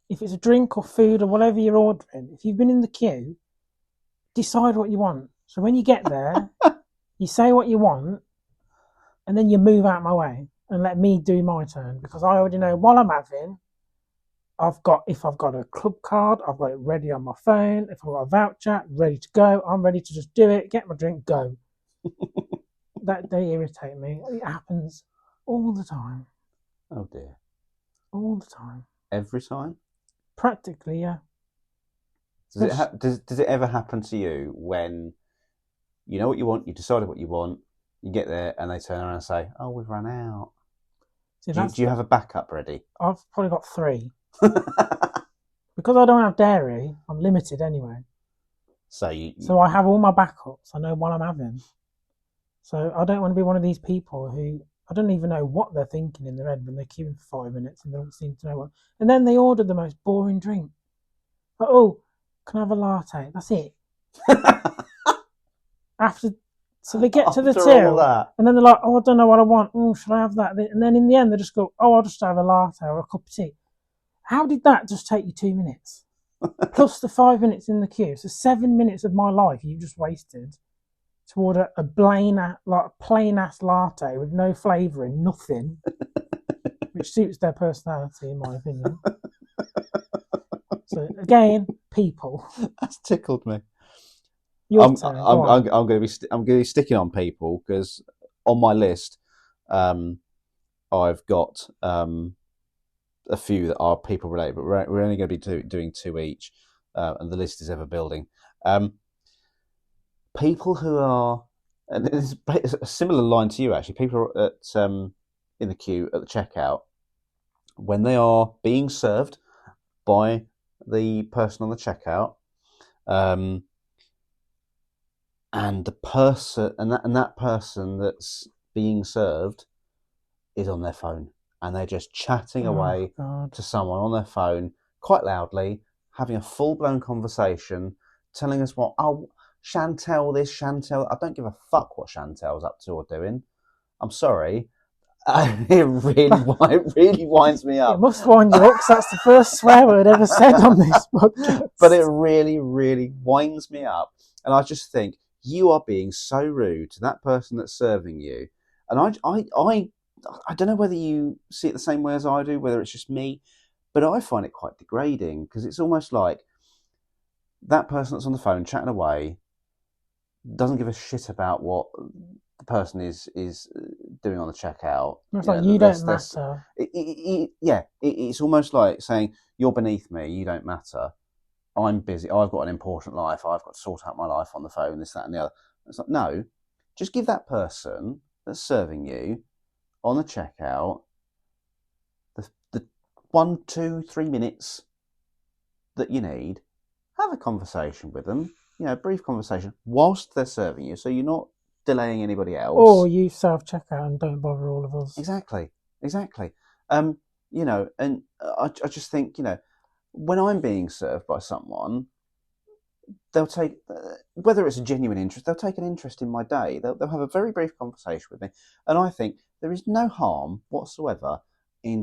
If it's a drink or food or whatever you're ordering, if you've been in the queue, decide what you want. So when you get there, you say what you want, and then you move out my way and let me do my turn, because I already know what I'm having. If I've got a club card, I've got it ready on my phone. If I've got a voucher, ready to go. I'm ready to just do it, get my drink, go. That they irritate me. It happens All the time.
Oh dear.
All the time.
Every time?
Practically, yeah.
Does it ever happen to you when you know what you want, you decided what you want, you get there, and they turn around and say, "Oh, we've run out."
See,
Do you have a backup ready?
I've probably got 3. Because I don't have dairy, I'm limited anyway. So I have all my backups. I know what I'm having. So I don't want to be one of these people who I don't even know what they're thinking in their head when they're queuing for 5 minutes and they don't seem to know what. And then they order the most boring drink. But, oh, can I have a latte? That's it. So they get to the till, and then they're like, "Oh, I don't know what I want. Oh, should I have that?" And then in the end, they just go, "Oh, I'll just have a latte or a cup of tea." How did that just take you 2 minutes? Plus the 5 minutes in the queue. So 7 minutes of my life you've just wasted to order a plain ass latte with no flavouring, nothing, which suits their personality, in my opinion. So again, people.
That's tickled me.
Your turn.
I'm going to be sticking on people because on my list, I've got a few that are people related, but we're only going to be doing 2 each, and the list is ever building. People who are, and it's a similar line to you actually. People are in the queue at the checkout when they are being served by the person on the checkout. And the person and that person that's being served is on their phone, and they're just chatting away to someone on their phone quite loudly, having a full-blown conversation, telling us what, oh, Chantel this, Chantel. I don't give a fuck what Chantel's up to or doing. I'm sorry. It really winds me up.
It must wind you up because that's the first swear word ever said on this podcast.
But it really winds me up, and I just think, you are being so rude to that person that's serving you. And I don't know whether you see it the same way as I do, whether it's just me, but I find it quite degrading because it's almost like that person that's on the phone chatting away doesn't give a shit about what the person is doing on the checkout.
It's like, you don't matter.
It's almost like saying, you're beneath me, you don't matter. I'm busy, I've got an important life, I've got to sort out my life on the phone, this, that, and the other. It's like, no, just give that person that's serving you on the checkout the 1, 2, 3 minutes that you need. Have a conversation with them, a brief conversation whilst they're serving you, so you're not delaying anybody else.
Or you self-checkout and don't bother all of us.
Exactly. And I just think, when I'm being served by someone, they'll take, whether it's a genuine interest, they'll take an interest in my day. They'll have a very brief conversation with me. And I think there is no harm whatsoever in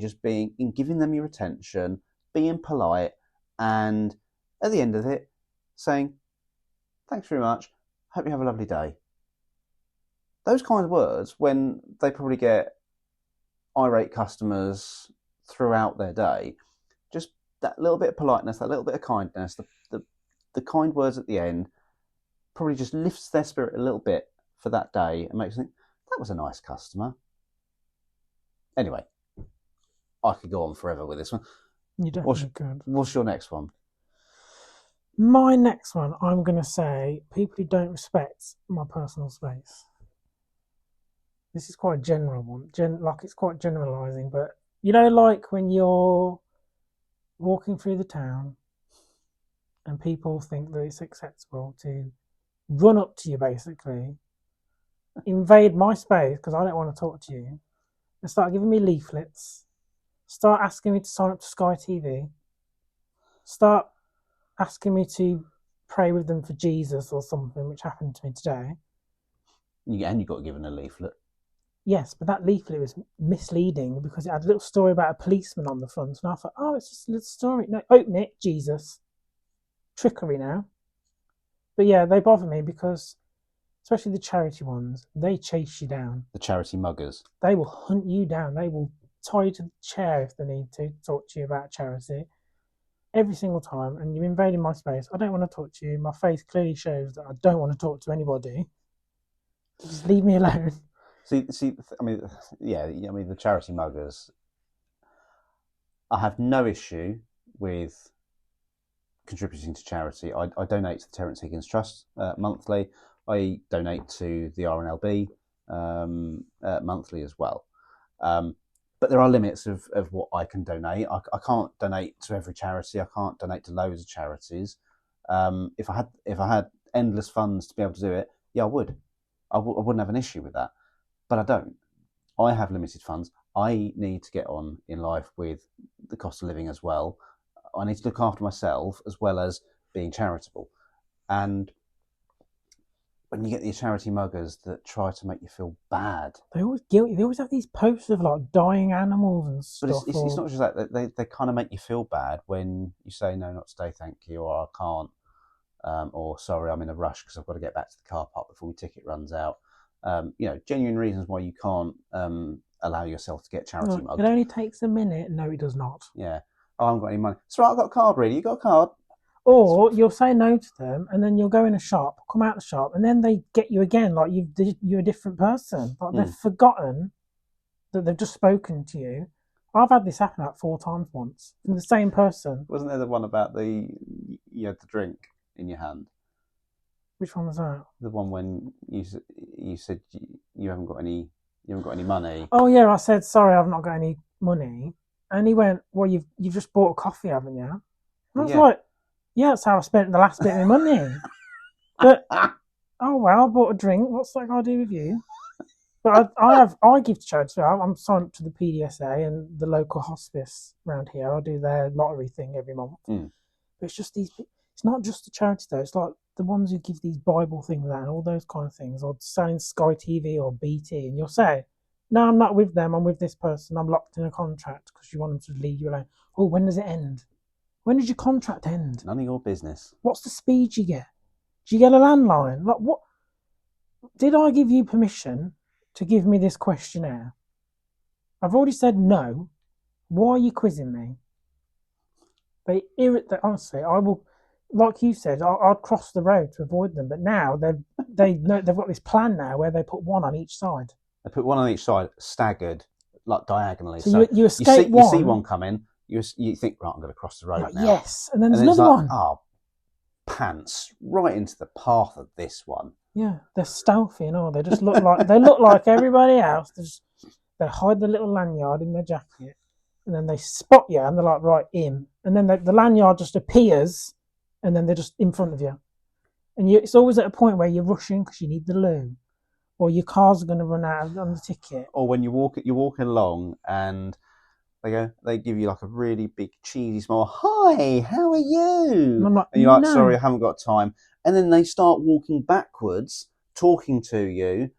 giving them your attention, being polite, and at the end of it, saying, thanks very much, hope you have a lovely day. Those kind of words, when they probably get irate customers throughout their day, just that little bit of politeness, that little bit of kindness, the kind words at the end probably just lifts their spirit a little bit for that day and makes them think, that was a nice customer. Anyway, I could go on forever with this one.
You definitely could.
What's your next one?
My next one, I'm going to say people who don't respect my personal space. This is quite a general one. It's quite generalising, but like when you're walking through the town and people think that it's acceptable to run up to you, basically, invade my space because I don't want to talk to you, and start giving me leaflets, start asking me to sign up to Sky TV, start asking me to pray with them for Jesus or something, which happened to me today.
And you got given a leaflet.
Yes, but that leaflet was misleading because it had a little story about a policeman on the front. And I thought, oh, it's just a little story. No, open it, Jesus. Trickery now. But yeah, they bother me because, especially the charity ones, they chase you down.
The charity muggers.
They will hunt you down. They will tie you to the chair if they need to talk to you about charity. Every single time. And you're invading my space. I don't want to talk to you. My face clearly shows that I don't want to talk to anybody. Just leave me alone.
I mean, yeah, I mean the charity muggers. I have no issue with contributing to charity. I donate to the Terence Higgins Trust monthly. I donate to the RNLB monthly as well. But there are limits of what I can donate. I can't donate to every charity. I can't donate to loads of charities. If I had endless funds to be able to do it, yeah, I would. I wouldn't have an issue with that. But I don't. I have limited funds. I need to get on in life with the cost of living as well. I need to look after myself as well as being charitable. And when you get these charity muggers that try to make you feel bad,
They're always guilty. They always have these posts of like dying animals and
but
stuff.
it's not just that. They kind of make you feel bad when you say no, not today, thank you, or I can't, or sorry, I'm in a rush because I've got to get back to the car park before my ticket runs out. Genuine reasons why you can't allow yourself to get charity mugged.
It only takes a minute. No, it does not.
Yeah. Oh, I haven't got any money. It's right, I've got a card, really. You got a card?
Or you'll say no to them, and then you'll go in a shop, come out the shop, and then they get you again, like you're a different person. Like they've forgotten that they've just spoken to you. I've had this happen like 4 times once from the same person.
Wasn't there the one about you had the drink in your hand?
Which one was that?
The one when you said you haven't got any money.
Oh yeah, I said sorry, I've not got any money, and he went, "Well, you've just bought a coffee, haven't you?" And I was like, "Yeah, that's how I spent the last bit of my money." But oh well, I bought a drink. What's that got to do with you? But I give to charity. I'm signed up to the PDSA and the local hospice around here. I do their lottery thing every month. But it's just these. It's not just the charity though. It's like the ones who give these Bible things out and all those kind of things, or selling Sky TV or BT, and you'll say, "No, I'm not with them. I'm with this person. I'm locked in a contract," because you want them to leave you alone. Oh, when does it end? When does your contract end?
None of your business.
What's the speed you get? Do you get a landline? Like what? Did I give you permission to give me this questionnaire? I've already said no. Why are you quizzing me? They irritate. Honestly, I will. Like you said, I'd cross the road to avoid them. But now they've got this plan now where they put one on each side.
They put one on each side, staggered, like diagonally.
So you escape one.
You see one coming. You think, right, I'm going to cross the road now.
Yes, and then there's another one.
Oh, pants right into the path of this one.
Yeah, they're stealthy and all. They just look like everybody else. They hide the little lanyard in their jacket, and then they spot you, and they're like, right, in. And then the lanyard just appears, and then they're just in front of you. And it's always at a point where you're rushing because you need the loo, or your car's going to run out on the ticket.
Or when you're walking along and they give you like a really big cheesy smile. Hi, how are you?
And
you're like, sorry, I haven't got time. And then they start walking backwards, talking to you,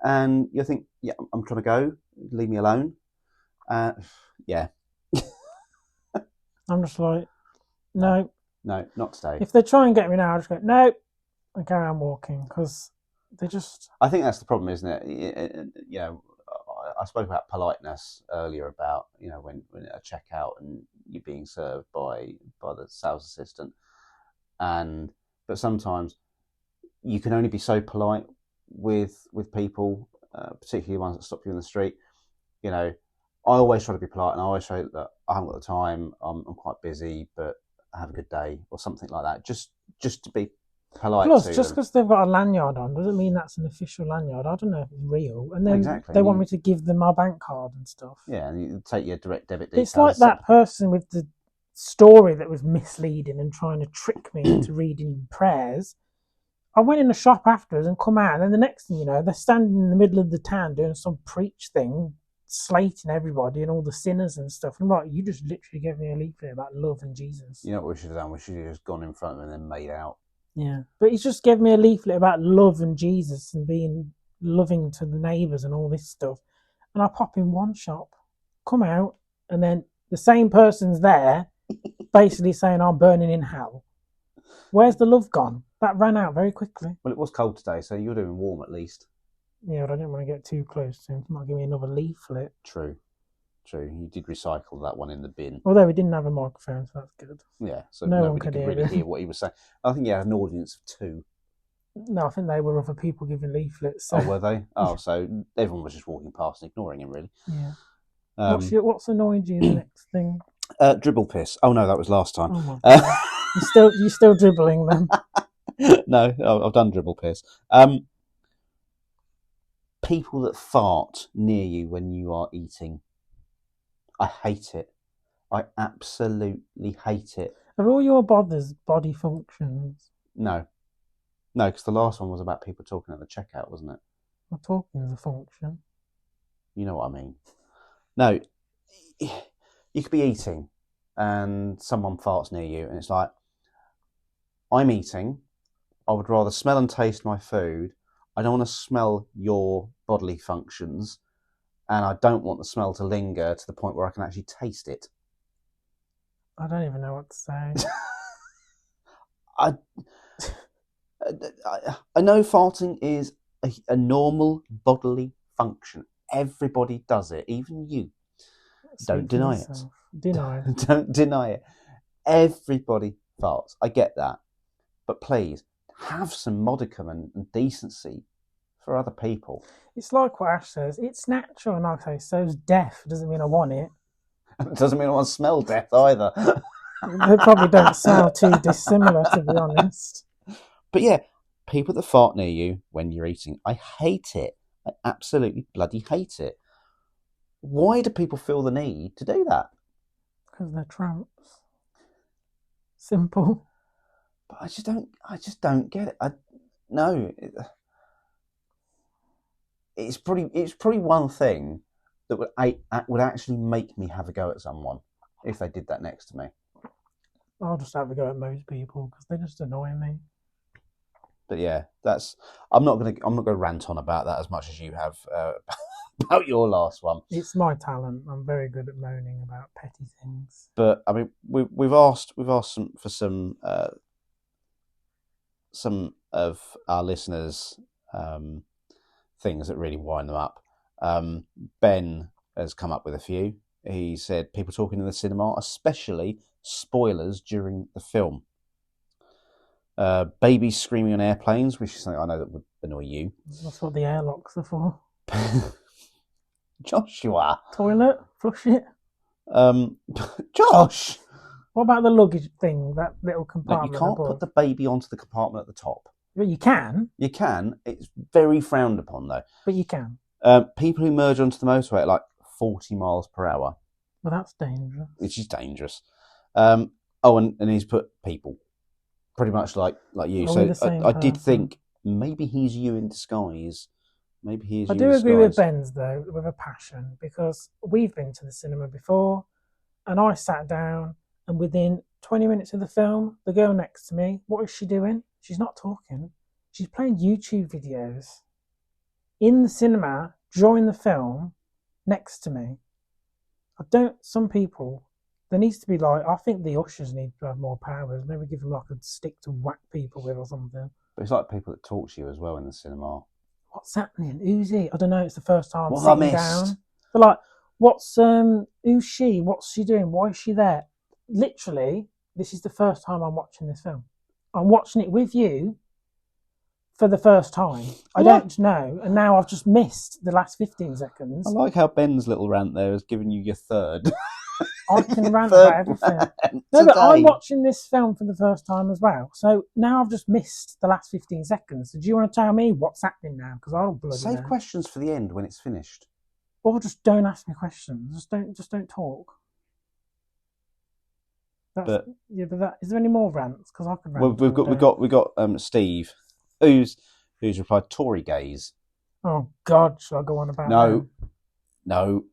and you think, yeah, I'm trying to go. Leave me alone. Yeah.
I'm just like, no.
No, not today.
If they try and get me now, I just go, no, and carry on walking, because they just...
I think that's the problem, isn't it? I spoke about politeness earlier about, when a checkout and you're being served by the sales assistant. But sometimes you can only be so polite with people, particularly ones that stop you in the street. I always try to be polite, and I always say that I haven't got the time, I'm quite busy, but have a good day, or something like that. Just to be polite.
Plus, just because they've got a lanyard on doesn't mean that's an official lanyard. I don't know if it's real. And then they want me to give them my bank card and stuff.
Yeah, and you take your direct debit details.
It's like that person with the story that was misleading and trying to trick me into reading prayers. I went in the shop afterwards and come out, and then the next thing you know, they're standing in the middle of the town doing some preach thing, slating everybody and all the sinners and stuff. And I'm like, you just literally gave me a leaflet about love and Jesus.
You know what we should have done? We should have just gone in front of them and then made out.
Yeah, but he's just gave me a leaflet about love and Jesus and being loving to the neighbours and all this stuff. And I pop in one shop, come out, and then the same person's there basically saying I'm burning in hell. Where's the love gone? That ran out very quickly.
Well, it was cold today, so you're doing warm at least.
Yeah, but I didn't want to get too close to him. He might give me another leaflet.
True. You did recycle that one in the bin.
Although we didn't have a microphone, so that's good.
Yeah, so
no
nobody could really hear what he was saying. I think he had an audience of 2.
No, I think they were other people giving leaflets. So
Oh, were they? Oh, so everyone was just walking past and ignoring him, really.
yeah. What's
Um,
annoyed you? The next thing?
Dribble piss. Oh no, that was last time.
Oh my god! You're still dribbling them.
No, I've done dribble piss. People that fart near you when you are eating. I hate it. I absolutely hate it.
Are all your body functions?
No, because the last one was about people talking at the checkout, wasn't it?
Well, talking is a function.
You know what I mean. No, you could be eating and someone farts near you, and it's like, I'm eating. I would rather smell and taste my food. I don't want to smell your bodily functions, and I don't want the smell to linger to the point where I can actually taste it.
I don't even know what to say.
I know farting is a normal bodily function. Everybody does it, even you. Don't deny it.
Deny it.
Don't deny it. Everybody farts. I get that. But please, have some modicum and decency for other people.
It's like what Ash says. It's natural, and I say, so's death. Doesn't mean I want it.
It doesn't mean I want to smell death either.
They probably don't sound too dissimilar, to be honest.
But yeah, people that fart near you when you're eating, I hate it. I absolutely bloody hate it. Why do people feel the need to do that?
Because they're tramps. Simple.
But I just don't get it. No. It's probably one thing that would actually make me have a go at someone if they did that next to me.
I'll just have a go at most people because they just annoy me.
But yeah, I'm not gonna rant on about that as much as you have about your last one.
It's my talent. I'm very good at moaning about petty things.
But I mean, we've asked for some of our listeners things that really wind them up. Ben has come up with a few. He said people talking in the cinema, especially spoilers during the film. Babies screaming on airplanes, which is something I know that would annoy you.
That's what the airlocks are for.
Joshua.
Toilet? Flush it?
Josh!
What about the luggage thing, that little compartment?
No, you can't put the baby onto the compartment at the top.
But you can.
You can. It's very frowned upon, though.
But you can.
People who merge onto the motorway at like 40 miles per hour.
Well, that's dangerous.
Which is dangerous. And he's put people. Pretty much like you. So I did think maybe he's you in disguise. Maybe he is. I do
agree with Ben's though, with a passion, because we've been to the cinema before, and I sat down, and within 20 minutes of the film, the girl next to me, what is she doing? She's not talking. She's playing YouTube videos in the cinema during the film next to me. Some people. There needs to be I think the ushers need to have more powers. Maybe give them like a stick to whack people with or something.
But it's like people that talk to you as well in the cinema.
What's happening? Who's he? I don't know. It's the first time
I'm
sitting down. They're like, who's she? What's she doing? Why is she there? Literally, this is the first time I'm watching this film. I'm watching it with you for the first time. I don't know. And now I've just missed the last 15 seconds.
I like how Ben's little rant there has given you your third.
I can rant about everything. No, but I'm watching this film for the first time as well. So now I've just missed the last 15 seconds. So do you want to tell me what's happening now? Because I'll bloody
save questions for the end when it's finished.
Or just don't ask me questions. Just don't talk. But is there any more rants? Because I can rant.
We've got Steve, who's replied Tory gays.
Oh God, shall I go on about
No.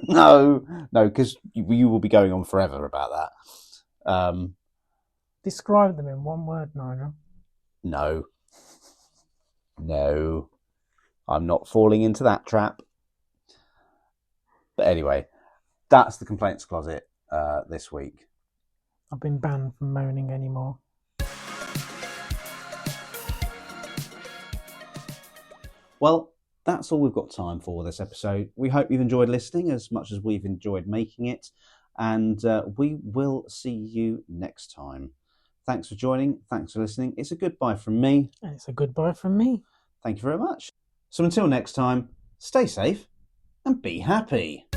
No, because you will be going on forever about that.
Describe them in one word, Nigel.
No, I'm not falling into that trap. But anyway, that's the complaints closet this week.
I've been banned from moaning anymore.
Well, that's all we've got time for this episode. We hope you've enjoyed listening as much as we've enjoyed making it, and we will see you next time. Thanks for joining. Thanks for listening. It's a goodbye from me.
And it's a goodbye from me.
Thank you very much. So until next time, stay safe and be happy.